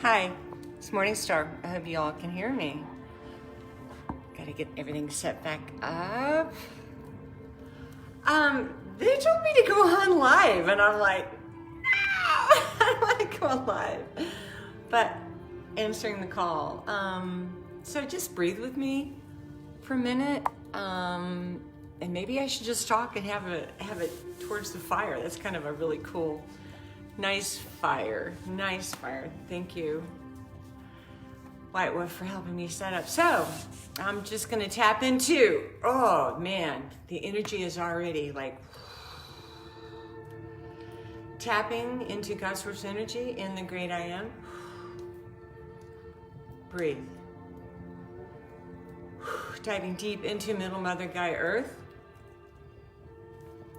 Hi, it's MorningStar. I hope you all can hear me. Gotta get everything set back up. They told me to go on live, and I'm like, no, I don't want to go on live. But answering the call. So just breathe with me for a minute. And maybe I should just talk and have it towards the fire. That's kind of a really cool, nice fire. Nice fire. Thank you, White Wolf, for helping me set up. So I'm just gonna tap into, oh man, the energy is already like tapping into God's source energy in the great I am. Breathe. Diving deep into Middle Mother Gaia Earth.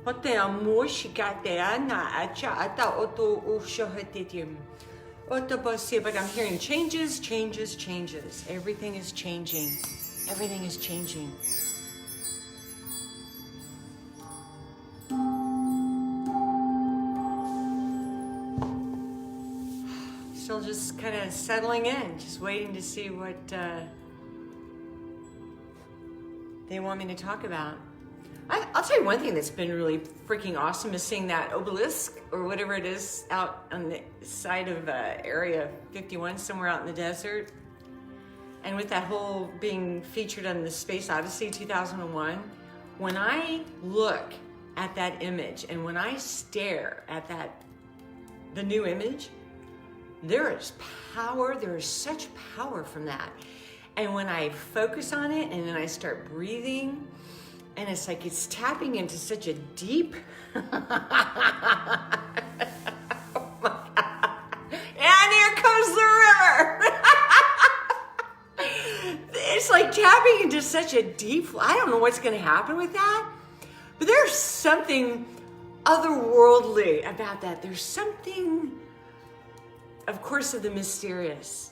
But I'm hearing changes, changes, changes. Everything is changing. Everything is changing. Still just kind of settling in, just waiting to see what they want me to talk about. I'll tell you one thing that's been really freaking awesome is seeing that obelisk or whatever it is out on the side of Area 51, somewhere out in the desert. And with that whole being featured on the Space Odyssey 2001, when I look at that image and when I stare at the new image, there is power, there is such power from that. And when I focus on it and then I start breathing, and it's like it's tapping into such a deep, oh my God. And here comes the river. It's like tapping into such a deep, I don't know what's going to happen with that, but there's something otherworldly about that. There's something, of course, of the mysterious,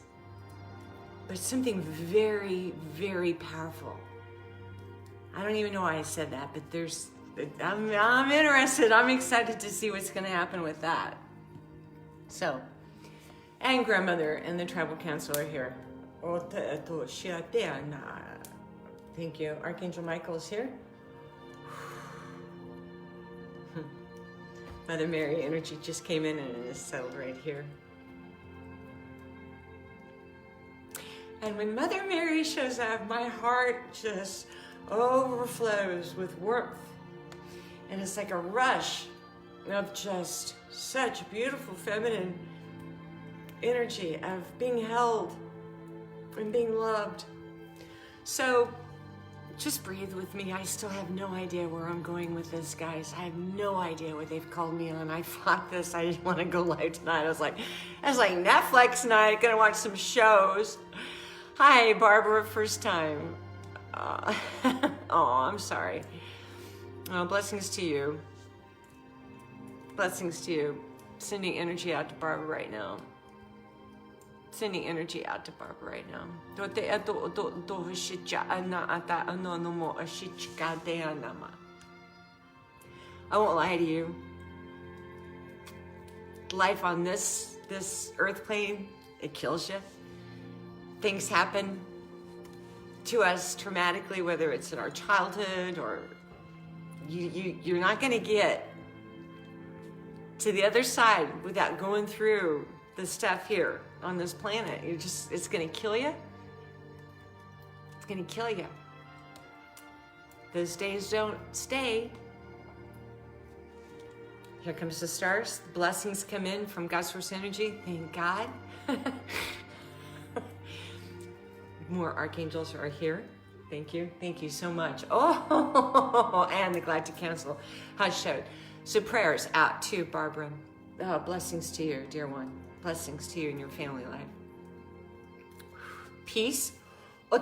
but something very, very powerful. I don't even know why I said that, but I'm interested. I'm excited to see what's going to happen with that. So, and grandmother and the tribal council are here. Thank you. Archangel Michael is here. Mother Mary energy just came in and it is settled right here. And when Mother Mary shows up, my heart just overflows with warmth. And it's like a rush of just such beautiful feminine energy of being held and being loved. So just breathe with me. I still have no idea where I'm going with this, guys. I have no idea what they've called me on. I fought this. I didn't want to go live tonight. I was like Netflix night, gonna watch some shows. Hi, Barbara, first time. Oh, I'm sorry. Oh, blessings to you. Blessings to you. Sending energy out to Barbara right now. Sending energy out to Barbara right now. I won't lie to you. Life on this earth plane, it kills you. Things happen to us traumatically, whether it's in our childhood or you're not going to get to the other side without going through the stuff here on this planet. It's going to kill you. It's going to kill you. Those days don't stay. Here comes the stars. The blessings come in from God's source energy. Thank God. More archangels are here. Thank you. Thank you so much. Oh, and the Galactic Council has showed. So prayers out to Barbara. Oh, blessings to you, dear one. Blessings to you and your family life. Peace. I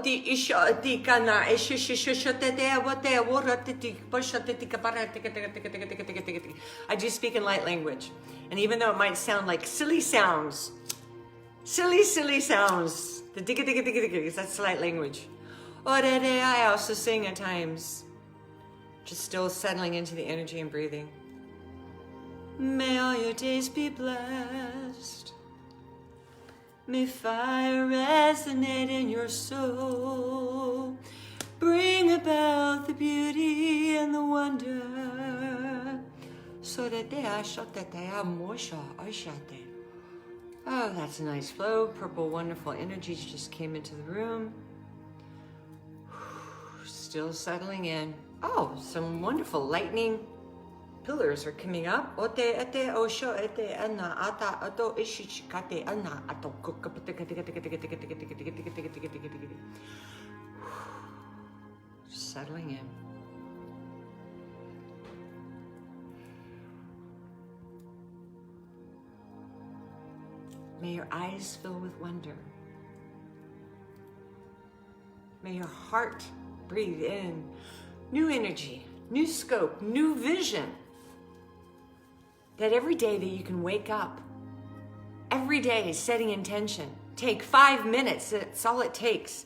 do speak in light language. And even though it might sound like silly sounds, silly sounds, the digga digga digga digga, that's light language. I also sing at times. Just still settling into the energy and breathing. May all your days be blessed. May fire resonate in your soul. Bring about the beauty and the wonder. So that they are shot that they are more shot. I shot there. Oh, that's a nice flow. Purple, wonderful energies just came into the room. Still settling in. Oh, some wonderful lightning pillars are coming up. Settling in. May your eyes fill with wonder. May your heart breathe in new energy, new scope, new vision. That every day that you can wake up, every day setting intention. Take 5 minutes, that's all it takes.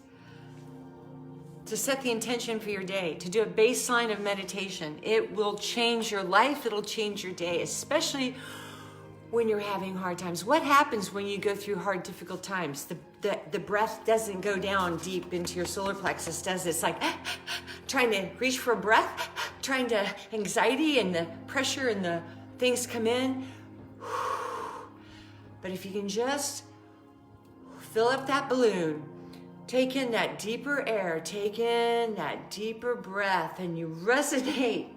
To set the intention for your day, to do a baseline of meditation. It will change your life, it'll change your day, especially when you're having hard times. What happens when you go through hard, difficult times? The breath doesn't go down deep into your solar plexus, does it? It's like trying to reach for a breath, trying to anxiety and the pressure and the things come in. But if you can just fill up that balloon, take in that deeper air, take in that deeper breath, and you resonate.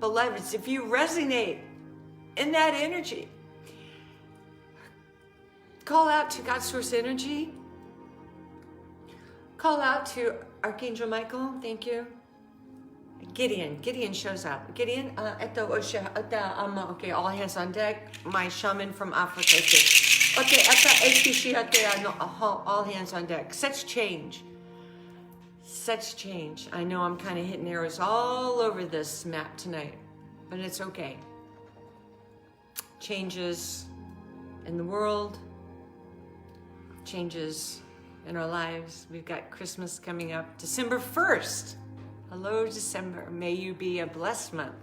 Beloveds, if you resonate in that energy, call out to God's source energy. Call out to Archangel Michael. Thank you. Gideon shows up. Gideon, okay, all hands on deck. My shaman from Africa. Okay, all hands on deck. Such change. I know I'm kind of hitting arrows all over this map tonight, but it's okay. Changes in the world, changes in our lives. We've got Christmas coming up, December 1st. Hello, December. May you be a blessed month.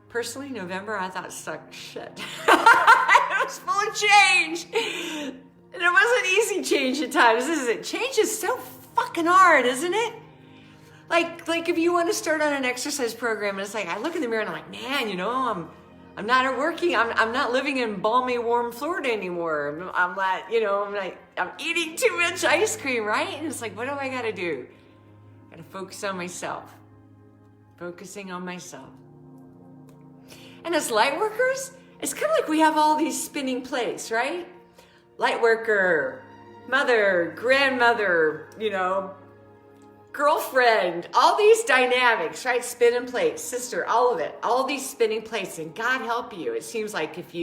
Personally, November, I thought sucked shit. It was full of change. And it wasn't easy change at times, is it? Change is so fucking hard, isn't it? Like if you want to start on an exercise program, and it's like, I look in the mirror and I'm like, man, you know, I'm not working. I'm not living in balmy, warm Florida anymore. I'm not, you know, I'm eating too much ice cream, right? And it's like, what do I got to do? I got to focus on myself. Focusing on myself. And as light workers, it's kind of like we have all these spinning plates, right? Light worker, mother, grandmother, you know, girlfriend, all these dynamics, right? Spinning plates, sister, all of it, all these spinning plates. And God help you. It seems like if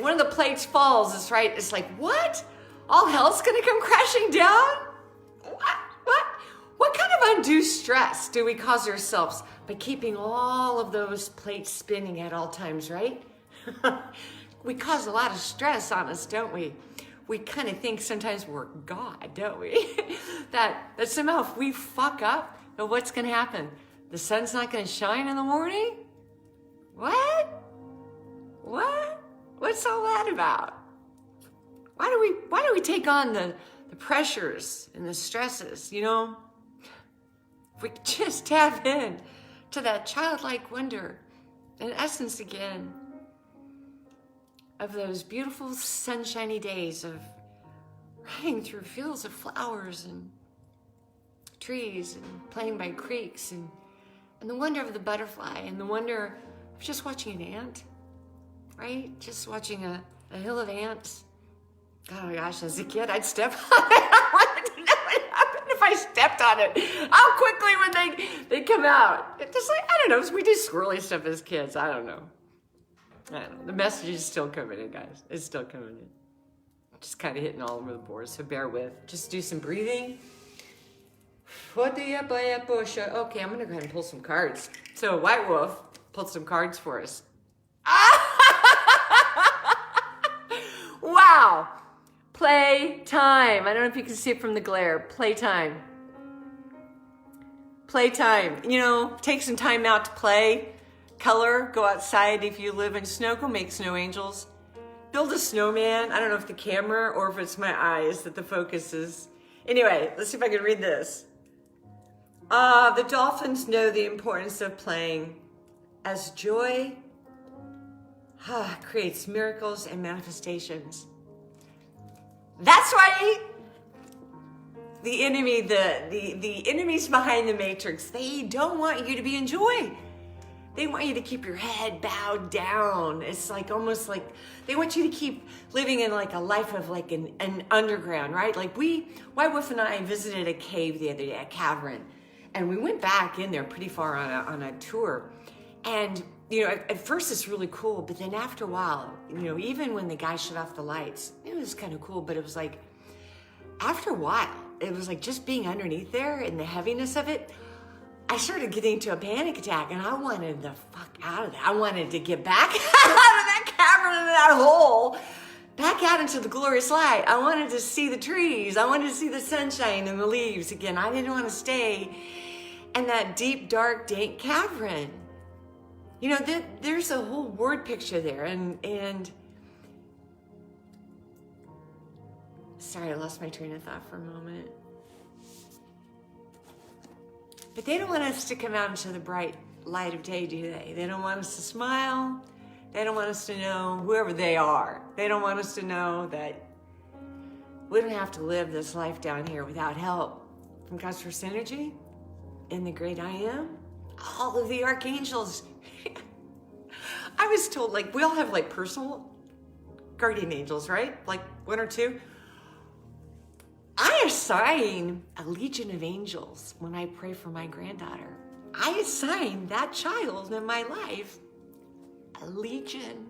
one of the plates falls, it's right. It's like, what? All hell's going to come crashing down? What kind of undue stress do we cause ourselves by keeping all of those plates spinning at all times, right? We cause a lot of stress on us, don't we? We kind of think sometimes we're God, don't we? that somehow if we fuck up, what's going to happen? The sun's not going to shine in the morning? What? What's all that about? Why do we take on the pressures and the stresses, you know? If we just tap in to that childlike wonder and essence again of those beautiful sunshiny days of riding through fields of flowers and trees and playing by creeks and the wonder of the butterfly and the wonder of just watching an ant, right? Just watching a hill of ants. Oh my gosh, as a kid, I'd step on it. I wanted to know what happened if I stepped on it. How quickly would they come out? It's just like, I don't know, we do squirrely stuff as kids. I don't know. The message is still coming in, guys. It's still coming in. Just kind of hitting all over the board, so bear with. Just do some breathing. Okay, I'm going to go ahead and pull some cards. So White Wolf pulled some cards for us. Wow. Play time. I don't know if you can see it from the glare. Playtime. Playtime. You know, take some time out to play. Color. Go outside if you live in snow. Go make snow angels. build a snowman. I don't know if the camera or if it's my eyes that the focus is. Anyway, let's see if I can read this. The dolphins know the importance of playing, as joy creates miracles and manifestations. That's why the enemy, the enemies behind the matrix, they don't want you to be in joy. They want you to keep your head bowed down. It's like almost like they want you to keep living in like a life of like an underground, right? Like White Wolf and I visited a cave the other day, a cavern, and we went back in there pretty far on a tour. And you know, at first it's really cool, but then after a while, you know, even when the guy shut off the lights, it was kind of cool, but it was like, after a while, it was like just being underneath there and the heaviness of it, I started getting into a panic attack and I wanted the fuck out of that. I wanted to get back out of that cavern and that hole, back out into the glorious light. I wanted to see the trees. I wanted to see the sunshine and the leaves again. I didn't want to stay in that deep, dark, dank cavern. You know, there's a whole word picture there, and sorry, I lost my train of thought for a moment. But they don't want us to come out into the bright light of day, do they? They don't want us to smile. They don't want us to know whoever they are. They don't want us to know that we don't have to live this life down here without help from God's first energy in the great I am. All of the archangels. I was told, like, we all have like personal guardian angels, right? Like one or two. I assign a legion of angels when I pray for my granddaughter. I assign that child in my life a legion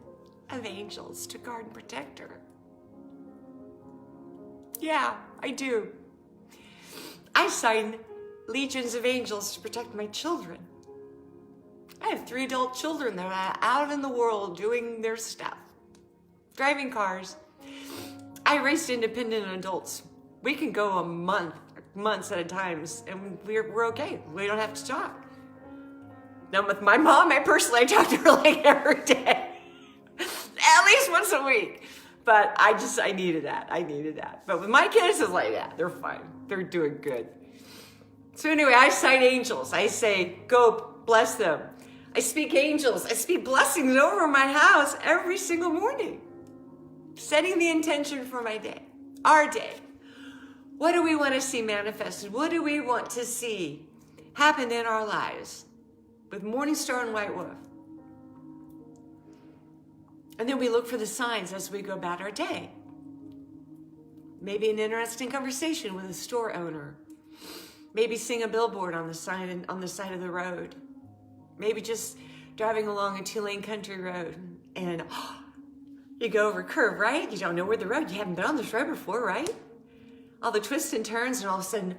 of angels to guard and protect her. Yeah, I do. I assign legions of angels to protect my children. I have 3 adult children that are out in the world doing their stuff, driving cars. I raised independent adults. We can go months at a time, and we're okay. We don't have to talk. Now with my mom, I talk to her like every day, at least once a week. But I needed that. But with my kids, it's like, yeah, they're fine. They're doing good. So anyway, I cite angels. I say, go bless them. I speak angels. I speak blessings over my house every single morning, setting the intention for my day, our day. What do we want to see manifested? What do we want to see happen in our lives with MorningStar and White Wolf? And then we look for the signs as we go about our day. Maybe an interesting conversation with a store owner. Maybe seeing a billboard on the side of the road. Maybe just driving along a 2-lane country road and you go over a curve, right? You don't know where the road, you haven't been on this road before, right? All the twists and turns, and all of a sudden,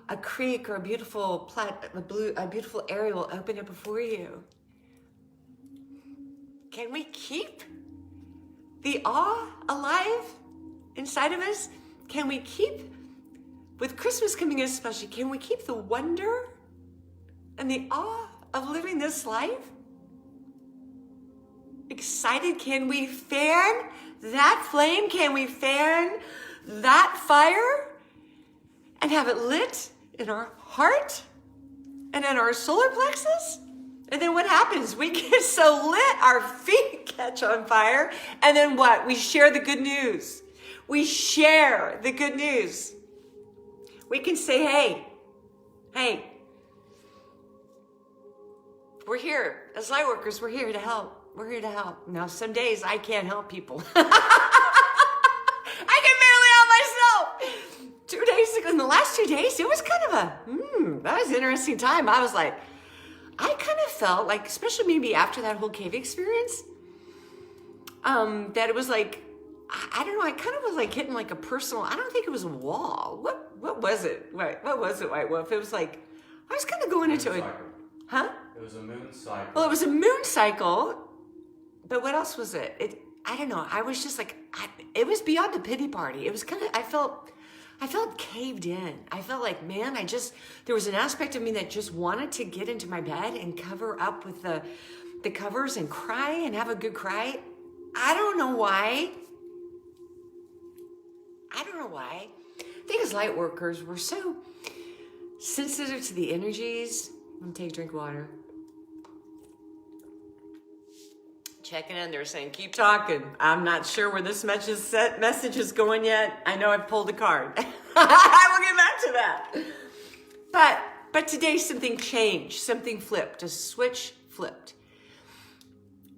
a creek or a beautiful area will open up before you. Can we keep the awe alive inside of us? Can we keep, with Christmas coming in especially, can we keep the wonder and the awe of living this life? Excited? Can we fan that flame? Can we fan that fire and have it lit in our heart and in our solar plexus? And then what happens? We get so lit, our feet catch on fire. And then what? We share the good news. We share the good news. We can say, hey, we're here. As light workers, we're here to help. We're here to help. Now, some days I can't help people. I can barely help myself. 2 days ago, in the last 2 days, it was kind of that was an interesting time. I was like, I kind of felt like, especially maybe after that whole cave experience, that it was like, I don't know, I kind of was like hitting like a personal, I don't think it was a wall. What was it? What was it, White Wolf? It was like, I was kind of going into it. Huh? It was a moon cycle. Well, it was a moon cycle, but what else was it? I don't know. I was just like, it was beyond a pity party. It was kind of, I felt caved in. I felt like, man, there was an aspect of me that just wanted to get into my bed and cover up with the covers and cry and have a good cry. I don't know why. I think as light workers, we're so sensitive to the energies. I'm gonna take a drink of water. Checking in there saying, keep talking. I'm not sure where this message is going yet. I know I've pulled a card. I will get back to that. But today something changed, something flipped, a switch flipped.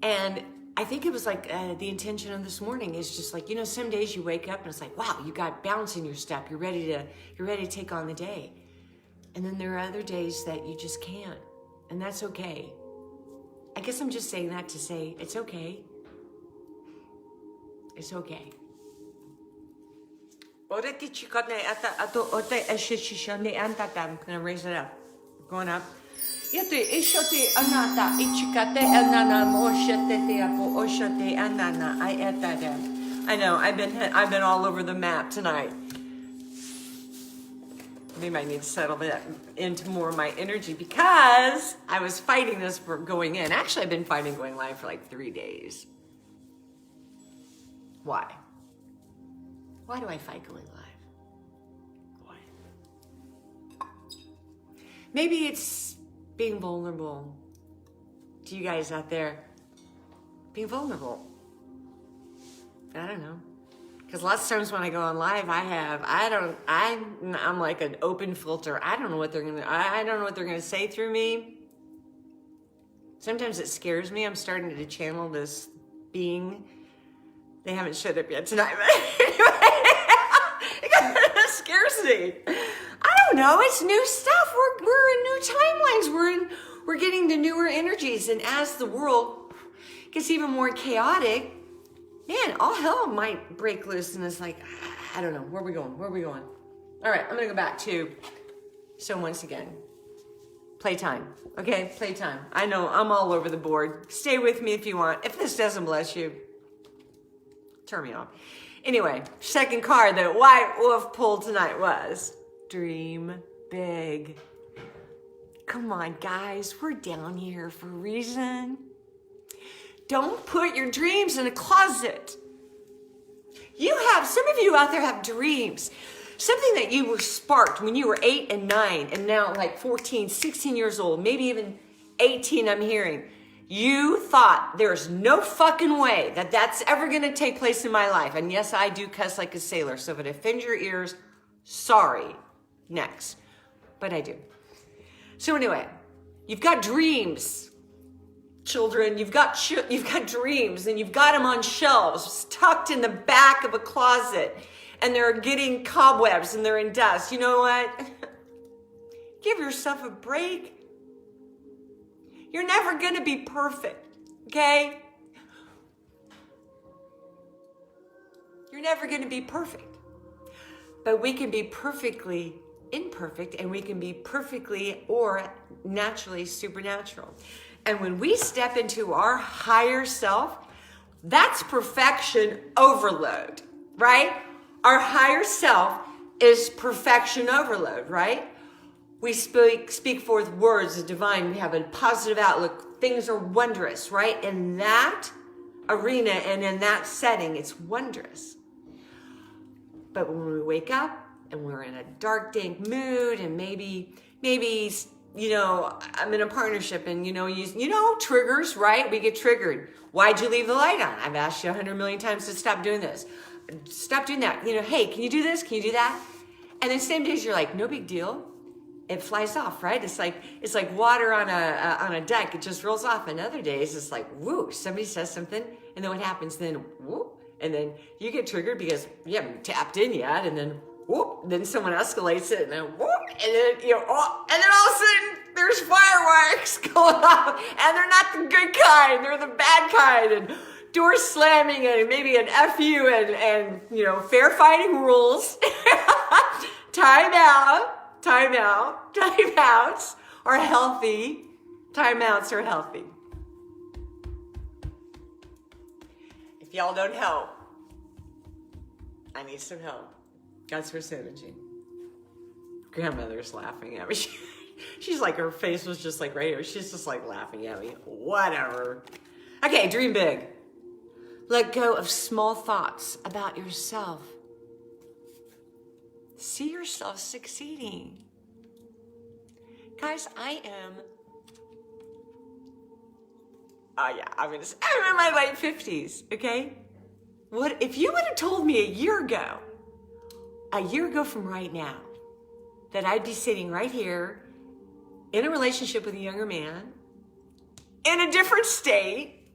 And I think it was like the intention of this morning is just like, some days you wake up and it's like, wow, you got bounce in your step. You're ready to take on the day. And then there are other days that you just can't. And that's okay. I guess I'm just saying that to say it's okay. It's okay. I'm gonna raise it up. Going up. I know, I've been all over the map tonight. Maybe I need to settle that into more of my energy because I was fighting this for going in. Actually, I've been fighting going live for like 3 days. Why? Why do I fight going live? Why? Maybe it's being vulnerable to you guys out there. Being vulnerable. I don't know. Because lots of times when I go on live, I'm like an open filter. I don't know what they're gonna say through me. Sometimes it scares me. I'm starting to channel this being. They haven't showed up yet tonight, but anyway, it scares me. I don't know. It's new stuff. We're in new timelines. We're getting to newer energies, and as the world gets even more chaotic, man, all hell might break loose, and it's like, I don't know. Where are we going? All right, I'm going to go back to, so once again, playtime. Okay, playtime. I know I'm all over the board. Stay with me if you want. If this doesn't bless you, turn me off. Anyway, second card that White Wolf pulled tonight was Dream Big. Come on, guys. We're down here for a reason. Don't put your dreams in a closet. Some of you out there have dreams. Something that you were sparked when you were 8 and 9 and now like 14, 16 years old, maybe even 18, I'm hearing. You thought there's no fucking way that that's ever going to take place in my life. And yes, I do cuss like a sailor. So if it offends your ears, sorry. Next. But I do. So anyway, you've got dreams. Children, you've got dreams, and you've got them on shelves, tucked in the back of a closet, and they're getting cobwebs and they're in dust. You know what? Give yourself a break. You're never going to be perfect, okay? You're never going to be perfect. But we can be perfectly imperfect, and we can be perfectly or naturally supernatural. And when we step into our higher self, that's perfection overload, right? Our higher self is perfection overload, right? We speak forth words of divine. We have a positive outlook. Things are wondrous, right? In that arena and in that setting, it's wondrous. But when we wake up and we're in a dark, dank mood, and maybe I'm in a partnership, and triggers, right? We get triggered. Why'd you leave the light on? I've asked you 100 million times to stop doing this. Stop doing that. Hey, can you do this? Can you do that? And then same days you're like, no big deal. It flies off, right? It's like water on a deck. It just rolls off. And other days it's like, woo, somebody says something, and then what happens? Then whoop, and then you get triggered because you haven't tapped in yet, and then whoop, then someone escalates it, and then whoop, and then and then all of a sudden there's fireworks going off, and they're not the good kind, they're the bad kind, and doors slamming, and maybe an FU, and fair fighting rules. Timeouts are healthy. Timeouts are healthy. If y'all don't help, I need some help. That's her synergy. Grandmother's laughing at me. She's like, her face was just like right here. She's just like laughing at me. Whatever. Okay, dream big. Let go of small thoughts about yourself. See yourself succeeding. Guys, I'm in my late 50s, okay? What if you would have told me a year ago from right now, that I'd be sitting right here in a relationship with a younger man, in a different state,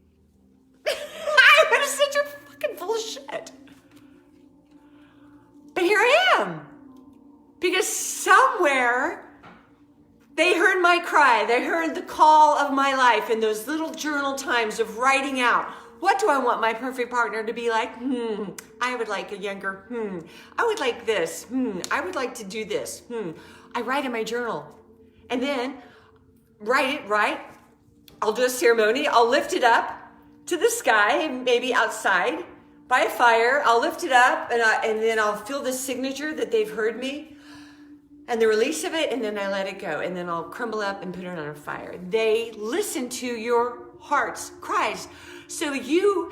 I would have said you're fucking full of shit. But here I am. Because somewhere they heard my cry. They heard the call of my life in those little journal times of writing out, what do I want my perfect partner to be like? I would like a younger, I would like this, I would like to do this, I write in my journal. And then right, I'll do a ceremony, I'll lift it up to the sky, maybe outside by a fire. I'll lift it up and then I'll feel the signature that they've heard me and the release of it, and then I let it go, and then I'll crumble up and put it on a fire. They listen to your heart's cries. So you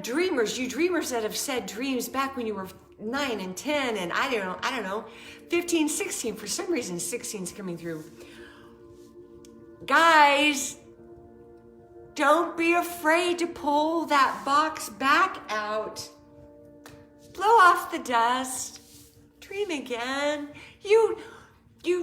dreamers that have said dreams back when you were 9 and 10 and I don't know, 15, 16, for some reason 16's coming through. Guys, don't be afraid to pull that box back out. Blow off the dust. Dream again. You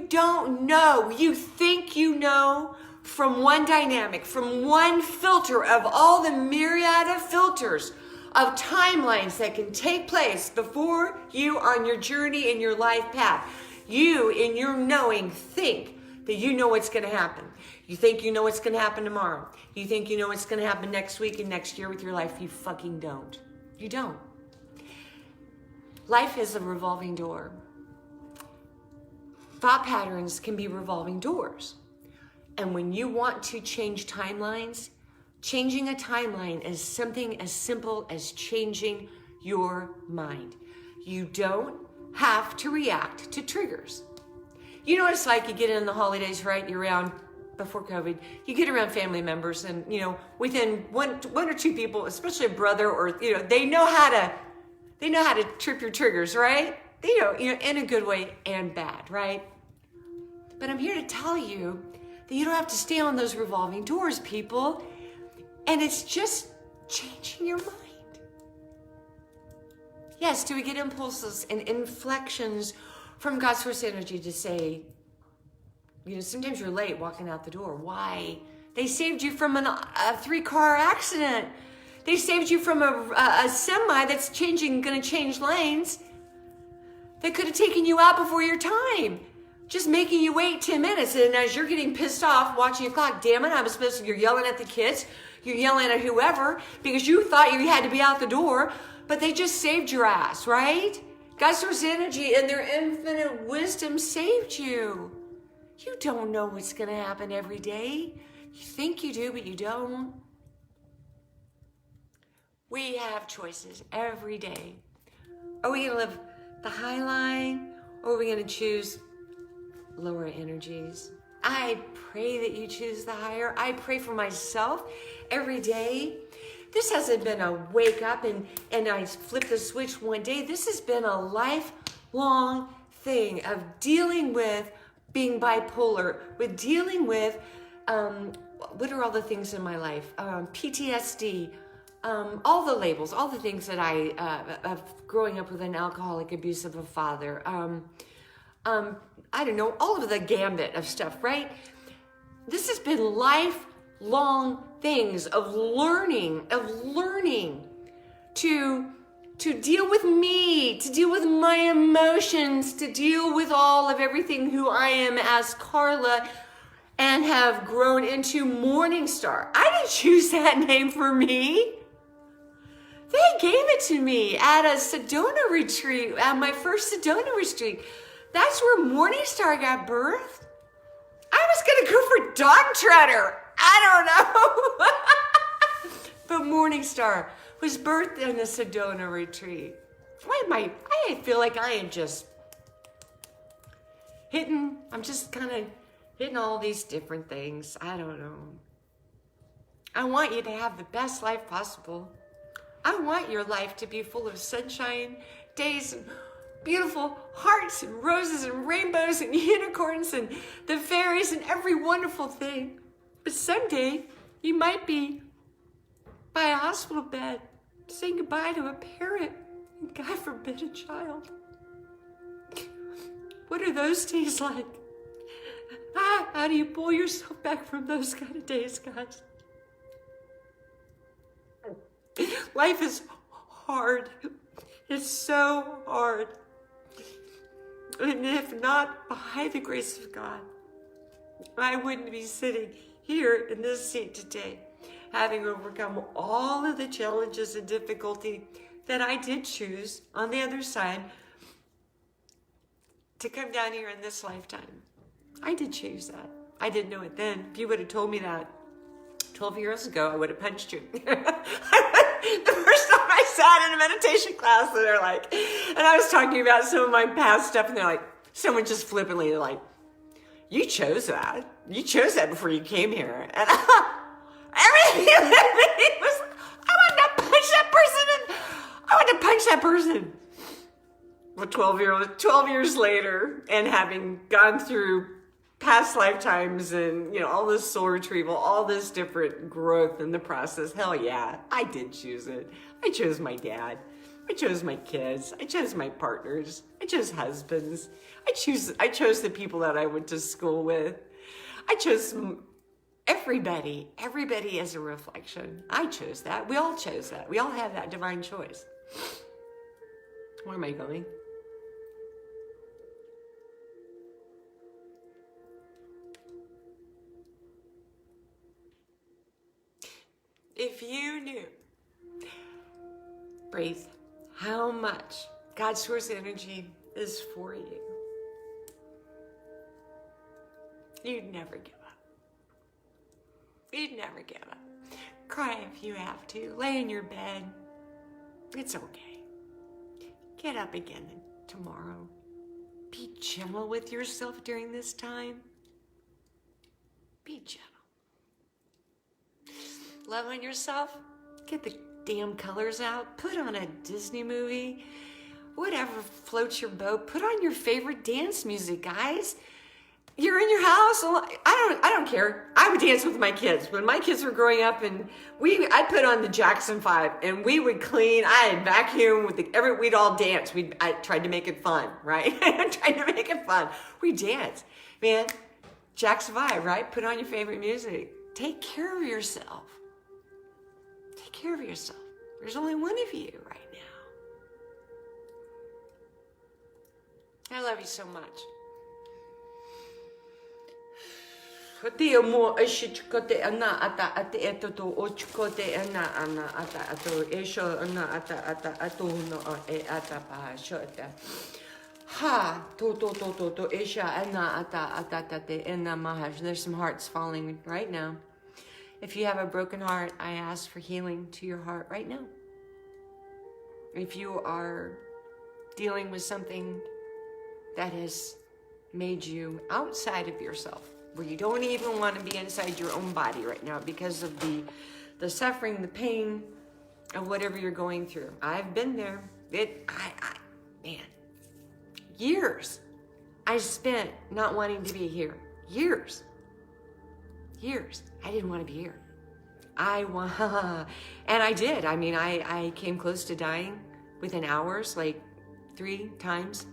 don't know. You think you know from one dynamic, from one filter of all the myriad of filters of timelines that can take place before you on your journey in your life path. You, in your knowing, think that you know what's going to happen. You think you know what's going to happen tomorrow. You think you know what's going to happen next week and next year with your life. You fucking don't. You don't. Life is a revolving door. Thought patterns can be revolving doors. And when you want to change timelines, changing a timeline is something as simple as changing your mind. You don't have to react to triggers. You know what it's like, you get in the holidays, right? You're around, before COVID, you get around family members and, within one or two people, especially a brother or, they know how to trip your triggers, right? In a good way and bad, right? But I'm here to tell you that you don't have to stay on those revolving doors, people. And it's just changing your mind. Yes, do we get impulses and inflections from God's source energy to say, sometimes you're late walking out the door. Why? They saved you from a 3-car accident. They saved you from a semi that's going to change lanes. They could have taken you out before your time, just making you wait 10 minutes. And as you're getting pissed off watching your clock, damn it, you're yelling at the kids, you're yelling at whoever, because you thought you had to be out the door, but they just saved your ass, right? God's source energy and their infinite wisdom saved you. You don't know what's going to happen every day. You think you do, but you don't. We have choices every day. Are we going to live the high line, or are we going to choose lower energies? I pray that you choose the higher. I pray for myself every day. This hasn't been a wake up and I flipped the switch one day. This has been a lifelong thing of dealing with being bipolar, with dealing with, what are all the things in my life? PTSD, all the labels, all the things that of growing up with an alcoholic, abusive of father, I don't know, all of the gambit of stuff, right? This has been lifelong things of learning to deal with me, to deal with my emotions, to deal with all of everything who I am as Carla, and have grown into MorningStar. I didn't choose that name for me. They gave it to me at a Sedona retreat, at my first Sedona retreat. That's where MorningStar got birthed. I was going to go for dog treader. I don't know. But MorningStar was birthed in a Sedona retreat. I feel like I am just I'm just kind of hitting all these different things. I don't know. I want you to have the best life possible. I want your life to be full of sunshine days and beautiful hearts and roses and rainbows and unicorns and the fairies and every wonderful thing. But someday you might be by a hospital bed saying goodbye to a parent and, God forbid, a child. What are those days like? How do you pull yourself back from those kind of days, guys? Life is hard. It's so hard. And if not by the grace of God, I wouldn't be sitting here in this seat today, having overcome all of the challenges and difficulty that I did choose on the other side to come down here in this lifetime. I did choose that. I didn't know it then. If you would have told me that 12 years ago, I would have punched you. The first time I sat in a meditation class, and they're like, and I was talking about some of my past stuff, and they're like, someone just flippantly, they're like, you chose that. You chose that before you came here. And everything was, I wanted to punch that person, and I wanted to punch that person. Well, 12 years later, and having gone through past lifetimes and, you know, all this soul retrieval, all this different growth in the process, hell yeah, I did choose it. I chose my dad. I chose my kids. I chose my partners. I chose husbands. I chose the people that I went to school with. I chose everybody as a reflection. I chose that. We all chose that. We all have that divine choice. Where am I going? If you knew, breathe, how much God's source energy is for you, you'd never give up. You'd never give up. Cry if you have to. Lay in your bed. It's okay. Get up again tomorrow. Be gentle with yourself during this time. Be gentle. Love on yourself. Get the damn colors out. Put on a Disney movie. Whatever floats your boat. Put on your favorite dance music, guys. You're in your house. I don't care. I would dance with my kids. When my kids were growing up, and I'd put on the Jackson 5, and we would clean. I'd vacuum with we'd all dance. I tried to make it fun, right? I tried to make it fun. We dance, man. Jackson 5, right? Put on your favorite music. Take care of yourself. Take care of yourself. There's only one of you right now. I love you so much. There's some hearts falling right now. If you have a broken heart, I ask for healing to your heart right now. If you are dealing with something that has made you outside of yourself, where you don't even want to be inside your own body right now because of the suffering, the pain of whatever you're going through. I've been there. Man, years I spent not wanting to be here. Years. I didn't want to be here. And I did. I mean, I came close to dying within hours, like 3 times.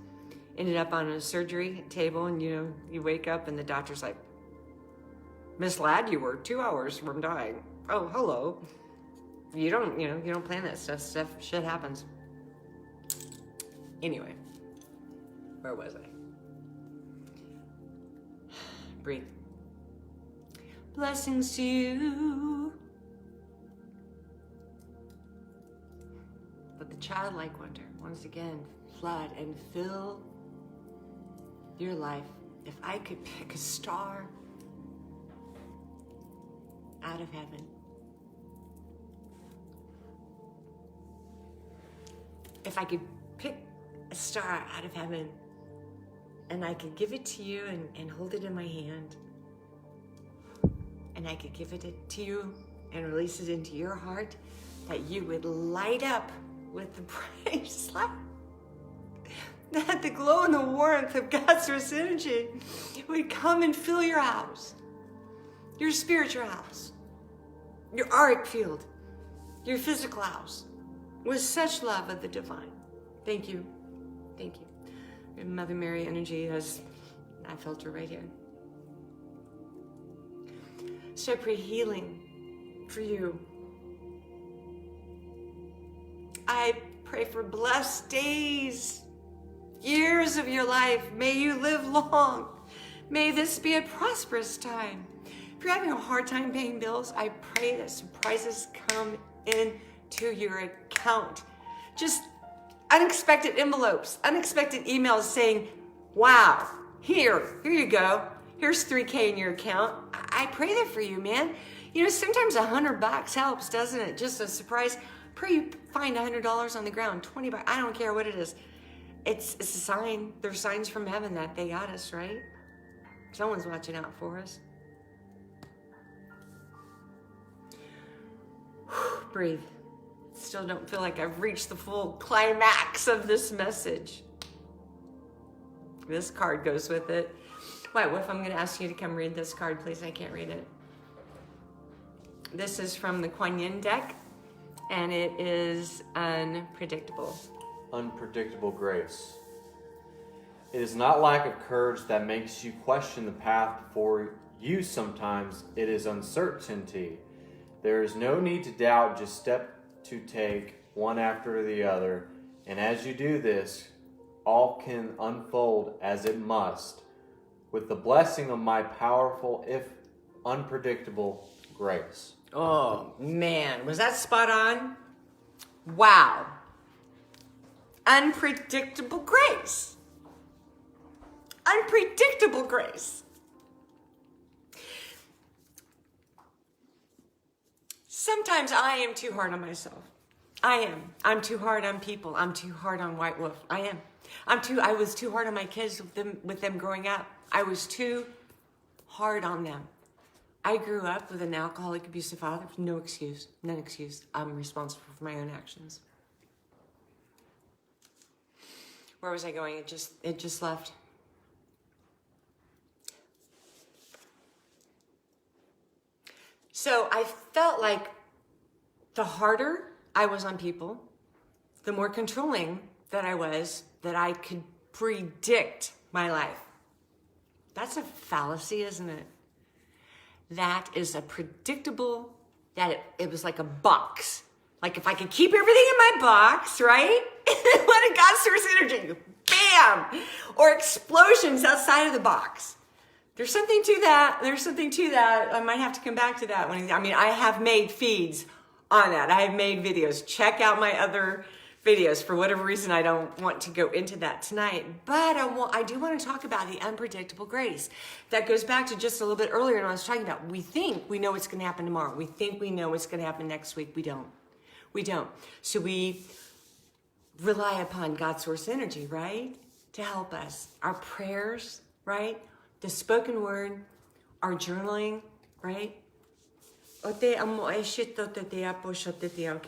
Ended up on a surgery table, and you wake up and the doctor's like, Miss Ladd, you were 2 hours from dying. Oh, hello. You don't plan that stuff. Shit happens. Anyway, where was I? Breathe. Blessings to you. Let the childlike wonder once again flood and fill your life. If I could pick a star out of heaven, if I could pick a star out of heaven and I could give it to you and hold it in my hand, and I could give it to you and release it into your heart, that you would light up with the bright light, that the glow and the warmth of God's source energy would come and fill your house, your spiritual house, your auric field, your physical house, with such love of the divine. Thank you. Thank you. Your Mother Mary energy, I felt her right here. So I pray healing for you. I pray for blessed days, years of your life. May you live long. May this be a prosperous time. If you're having a hard time paying bills, I pray that surprises come into your account. Just unexpected envelopes, unexpected emails saying, wow, here you go. Here's $3,000 in your account. I pray that for you, man. You know, sometimes $100 helps, doesn't it? Just a surprise. Pray you find $100 on the ground, $20. I don't care what it is. It's a sign. There's signs from heaven that they got us, right? Someone's watching out for us. Breathe. Still don't feel like I've reached the full climax of this message. This card goes with it. What if I'm going to ask you to come read this card, please? I can't read it. This is from the Kuan Yin deck, and it is unpredictable. Unpredictable grace. It is not lack of courage that makes you question the path before you. Sometimes it is uncertainty. There is no need to doubt, just step to take one after the other. And as you do this, all can unfold as it must, with the blessing of my powerful, if unpredictable, grace. Oh, man. Was that spot on? Wow. Unpredictable grace. Unpredictable grace. Sometimes I am too hard on myself. I am. I'm too hard on people. I'm too hard on White Wolf. I am. I was too hard on my kids with them growing up. I was too hard on them. I grew up with an alcoholic, abusive father. No excuse. None excuse. I'm responsible for my own actions. Where was I going? It just left. So I felt like the harder I was on people, the more controlling that I was, that I could predict my life. That's a fallacy, isn't it? That is a predictable, that it was like a box. Like if I could keep everything in my box, right? What a God's source energy, bam! Or explosions outside of the box. There's something to that. I might have to come back to that one. I have made feeds on that. I have made videos. Check out my other videos. For whatever reason, I don't want to go into that tonight. But I do want to talk about the unpredictable grace. That goes back to just a little bit earlier when I was talking about, we think we know what's going to happen tomorrow. We think we know what's going to happen next week. We don't. So we rely upon God's source energy, right? To help us. Our prayers, right? The spoken word, our journaling, right? Okay,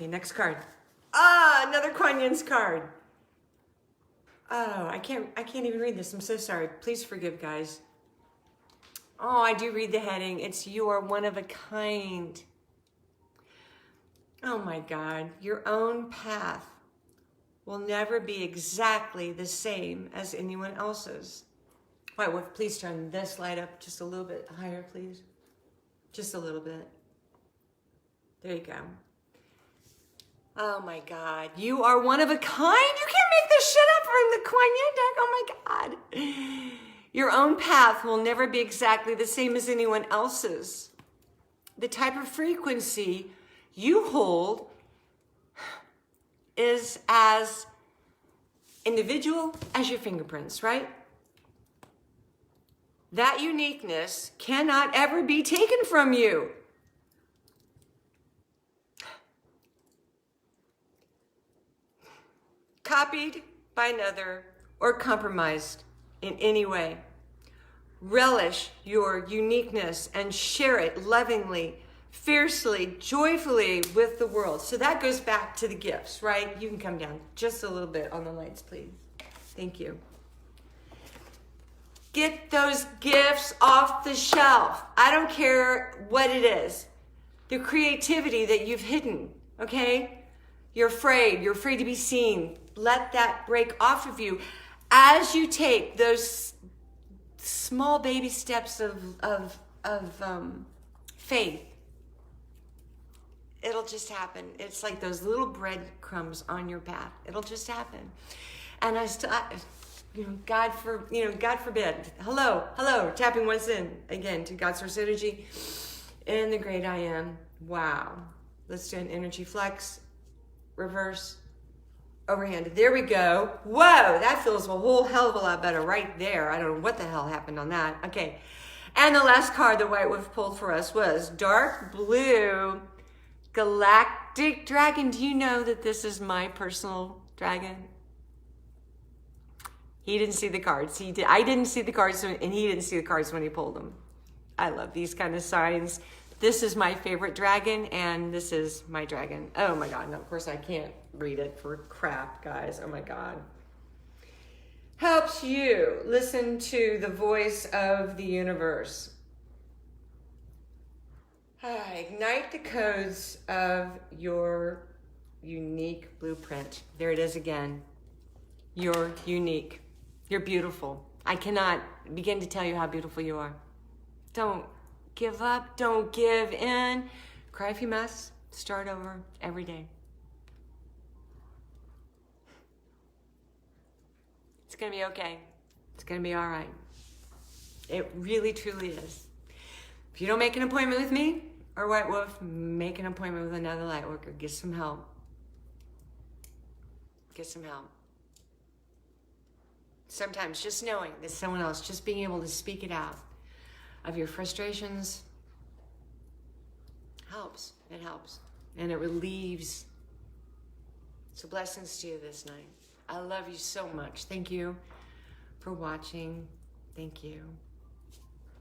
next card. Another Kuan Yin's card. Oh, I can't even read this. I'm so sorry. Please forgive, guys. Oh, I do read the heading. It's you are one of a kind. Oh my God, your own path will never be exactly the same as anyone else's. White Wolf, please turn this light up just a little bit higher, please. Just a little bit. There you go. Oh my God, you are one of a kind? You can't make this shit up from the Kuan Yin deck. Oh my God. Your own path will never be exactly the same as anyone else's. The type of frequency you hold is as individual as your fingerprints, right? That uniqueness cannot ever be taken from you. Copied by another or compromised in any way. Relish your uniqueness and share it lovingly, fiercely, joyfully with the world. So that goes back to the gifts, right? You can come down just a little bit on the lights, please. Thank you. Get those gifts off the shelf. I don't care what it is. The creativity that you've hidden, okay? You're afraid to be seen. Let that break off of you as you take those small baby steps of faith. It'll just happen. It's like those little breadcrumbs on your path. It'll just happen. And God forbid. Hello, tapping once in again to God's source energy and the great I am. Wow. Let's do an energy flex, reverse, overhand. There we go. Whoa, that feels a whole hell of a lot better right there. I don't know what the hell happened on that. Okay. And the last card the White Wolf pulled for us was Dark Blue Galactic Dragon. Do you know that this is my personal dragon? He didn't see the cards. I didn't see the cards, and he didn't see the cards when he pulled them. I love these kind of signs. This is my favorite dragon, and this is my dragon. Oh my God. No, of course I can't read it for crap, guys. Oh my God. Helps you listen to the voice of the universe. Ignite the codes of your unique blueprint. There it is again. You're unique. You're beautiful. I cannot begin to tell you how beautiful you are. Don't give up. Don't give in. Cry if you must. Start over every day. It's going to be okay. It's going to be all right. It really, truly is. If you don't make an appointment with me or White Wolf, make an appointment with another light worker. Get some help. Get some help. Sometimes just knowing that someone else, just being able to speak it out of your frustrations helps. It helps. And it relieves. So blessings to you this night. I love you so much. Thank you for watching. Thank you.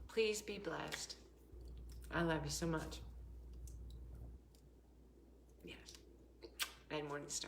Please be blessed. I love you so much. Yes. And MorningStar.